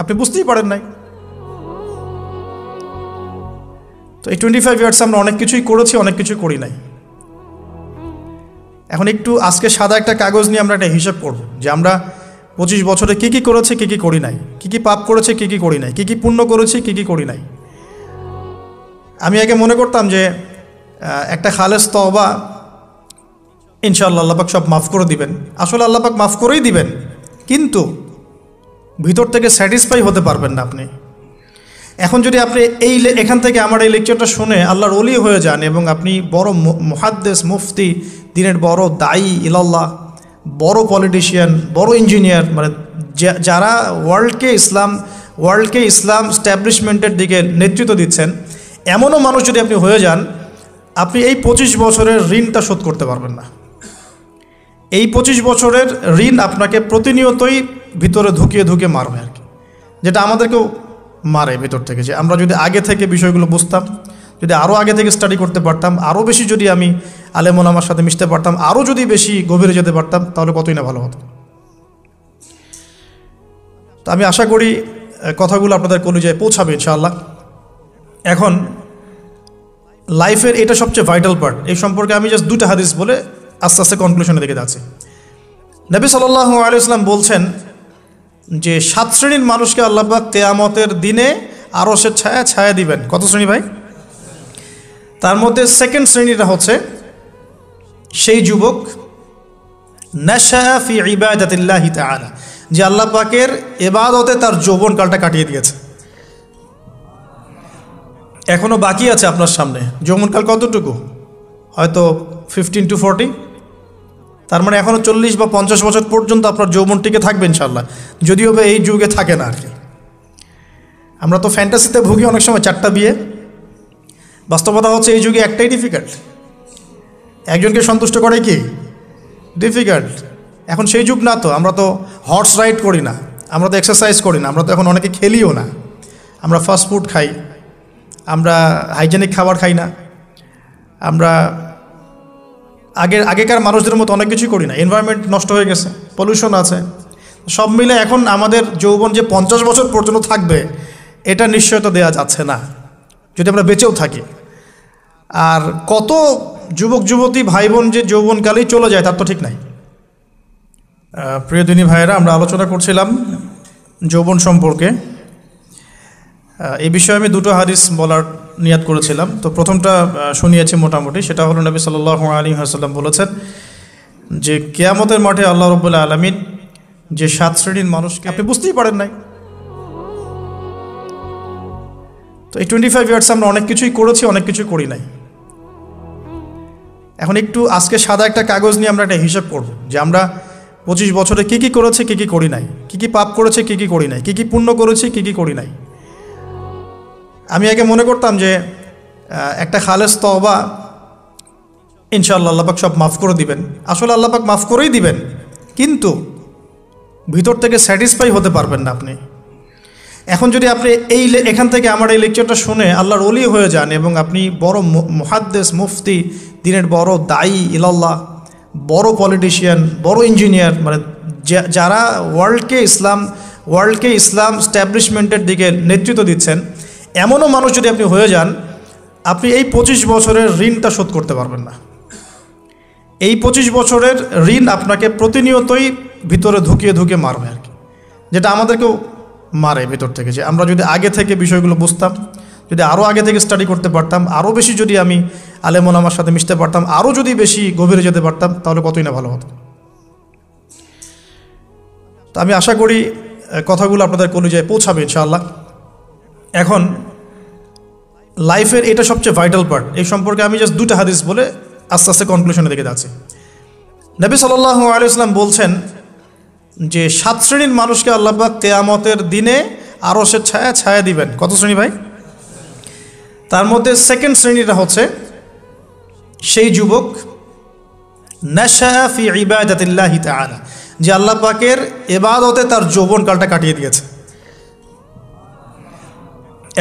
আপনি বুঝতেই পারেন নাই। তো এই 25 ইয়ার্স আমরা অনেক কিছুই করেছি, অনেক কিছুই করি নাই। এখন একটু আজকে সাদা একটা কাগজ নিয়ে আমরা একটা হিসাব করব যে আমরা 25 বছরে কী কী করেছি, কী কী করি নাই, কী কী পাপ করেছি, কী কী করি নাই, কী কী পুণ্য করেছি, কী কী করি নাই। আমি আগে মনে করতাম যে একটা খালেস তওবা ইনশাআল্লাহ আল্লাহ পাক সব মাফ করে দিবেন। আসলে আল্লাহ পাক মাফ করেই দিবেন, কিন্তু ভিতর থেকে স্যাটিসফাই হতে পারবেন না আপনি। এখন যদি আপনি এখান থেকে আমার এই লেকচারটা শুনে আল্লাহর ওলি হয়ে যান এবং আপনি বড় মুহাদ্দিস, মুফতি, দিনের বড় দায়ী ইলাল্লাহ, বড় পলিটিশিয়ান, বড় ইঞ্জিনিয়ার, মানে যারা ওয়ার্ল্ডকে ইসলাম স্ট্যাবলিশমেন্টের দিকে নেতৃত্ব দিচ্ছেন, এমনও মানুষ যদি আপনি হয়ে যান, আপনি এই 25 বছরের ঋণটা শোধ করতে পারবেন না। এই 25 বছরের ঋণ আপনাকে প্রতিনিয়তই ভিতরে ধুকিয়ে মারবে আর কি, যেটা আমাদেরকেও মারে ভিতর থেকে। যে আমরা যদি আগে থেকে বিষয়গুলো বুঝতাম, যদি আরও আগে থেকে স্টাডি করতে পারতাম, আরও বেশি যদি আমি আলেম ওলামার সাথে মিশতে পারতাম, আরও যদি বেশি গভীরে যেতে পারতাম, তাহলে কতই না ভালো হতো। তো আমি আশা করি কথাগুলো আপনাদের কলিজায় পৌঁছাবে ইনশাআল্লাহ। এখন লাইফের এটা সবচেয়ে ভাইটাল পার্ট। এই সম্পর্কে আমি জাস্ট 2টা হাদিস বলে আস্তে আস্তে কনক্লুশনের দিকে যাচ্ছি। নবী সাল্লাল্লাহু আলাইহি ওয়াসাল্লাম বলছেন যে 7 শ্রেণীর মানুষকে আল্লাহ পাক কিয়ামতের দিনে আরশের ছায়া দিবেন। কত শ্রেণী ভাই? তার মধ্যে সেকেন্ড শ্রেণীটা হচ্ছে সেই যুবক নাশা ফি ইবাদাতিল্লাহি তাআলা, যে আল্লাহ পাকের ইবাদতে তার যৌবনকালটা কাটিয়ে দিয়েছে। এখনও বাকি আছে আপনার সামনে। যৌবনকাল কতটুকু? হয়তো 15 to 40। তার মানে এখনও 40 বা 50 বছর পর্যন্ত আপনার যৌবন টিকে থাকবে ইনশাআল্লাহ, যদিও বা এই যুগে থাকে না আর কি। আমরা তো ফ্যান্টাসিতে ভুগি অনেক সময়, 4টা বিয়ে। বাস্তবতা হচ্ছে এই যুগে একটাই ডিফিকাল্ট। একজনকে সন্তুষ্ট করে কি ডিফিকাল্ট। এখন সেই যুগ না তো। আমরা তো হর্স রাইড করি না, আমরা তো এক্সারসাইজ করি না, আমরা তো এখন অনেকে খেলিও না, আমরা ফাস্ট ফুড খাই, আমরা হাইজেনিক খাবার খাই না, আমরা আগেকার মানুষদের মতো অনেক কিছুই করি না। এনভায়রনমেন্ট নষ্ট হয়ে গেছে, পলিউশন আছে, সব মিলে এখন আমাদের যৌবন যে 50 বছর পর্যন্ত থাকবে, এটা নিশ্চয়তা দেওয়া যাচ্ছে না যদি আমরা বেঁচেও থাকি। আর কত যুবক যুবতী ভাই বোন যে যৌবনকালেই চলে যায় তার তো ঠিক নাই। প্রিয় দিনী ভাইয়েরা, আমরা আলোচনা করছিলাম যৌবন সম্পর্কে। এই বিষয়ে আমি 2টো হাদিস বলার নিয়াত করেছিলাম। তো প্রথমটা শুনিয়েছি মোটামুটি, সেটা হলো নবী সাল্লাল্লাহু আলাইহি ওয়াসাল্লাম বলেছেন যে কিয়ামতের মাঠে আল্লাহ রাব্বুল আলামিন যে 7 শ্রেণীর মানুষকে, আপনি বুঝতেই পারেন নাই। তো এই 25 ইয়ার্স আমরা অনেক কিছুই করেছি, অনেক কিছুই করি নাই। এখন একটু আজকে সাদা একটা কাগজ নিয়ে আমরা একটা হিসাব করব যে আমরা 25 বছরে কী কী করেছি, কী কী করি নাই, কী কী পাপ করেছি, কী কী করি নাই, কী কী পুণ্য করেছি, কী কী করি নাই। আমি আগে মনে করতাম যে একটা খালেস তওবা ইনশাআল্লাহ আল্লাহ পাক সব মাফ করে দিবেন। আসলে আল্লাহ পাক মাফ করেই দিবেন, কিন্তু ভিতর থেকে স্যাটিসফাই হতে পারবেন না আপনি। এখন যদি আপনি এখান থেকে আমার এই লেকচারটা শুনে আল্লাহর ওলি হয়ে যান এবং আপনি বড় মুহাদ্দিস, মুফতি, দিনের বড় দায়ী ইলাল্লাহ, বড় পলিটিশিয়ান, বড় ইঞ্জিনিয়ার, মানে যারা ওয়ার্ল্ডকে ইসলাম স্ট্যাবলিশমেন্টের দিকে নেতৃত্ব দিচ্ছেন, এমনও মানুষ যদি আপনি হয়ে যান, আপনি এই 25 বছরের ঋণটা শোধ করতে পারবেন না। এই 25 বছরের ঋণ আপনাকে প্রতিনিয়তই ভিতরে ধুকিয়ে মারবে আর কি, যেটা আমাদেরকেও মারে ভিতর থেকে। যে আমরা যদি আগে থেকে বিষয়গুলো বুঝতাম, যদি আরও আগে থেকে স্টাডি করতে পারতাম, আরও বেশি যদি আমি আলেম ওলামার সাথে মিশতে পারতাম, আরও যদি বেশি গভীরে যেতে পারতাম, তাহলে কতই না ভালো হতো। তো আমি আশা করি কথাগুলো আপনাদের কলিজায় পৌঁছাবে ইনশাআল্লাহ। এখন লাইফের এটা সবচেয়ে ভাইটাল পার্ট। এই সম্পর্কে আমি জাস্ট 2টা হাদিস বলে আস্তে আস্তে কনক্লুশনের দিকে যাচ্ছি। নবী সাল্লাল্লাহু আলাইহি ওয়াসাল্লাম বলছেন যে 7 শ্রেণীর মানুষকে আল্লাহ পাক কিয়ামতের দিনে আরশের ছায়া দিবেন। কত শ্রেণী ভাই? তার মধ্যে সেকেন্ড শ্রেণীটা হচ্ছে সেই যুবক নাশা ফি ইবাদাতিল্লাহি তাআলা, যে আল্লাহ পাকের ইবাদতে তার যৌবনকালটা কাটিয়ে দিয়েছে।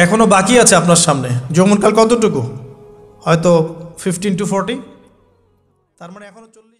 এখনও বাকি আছে আপনার সামনে। যৌবনকাল কতটুকু? হয়তো 15 to 40। তার মানে এখনও 40।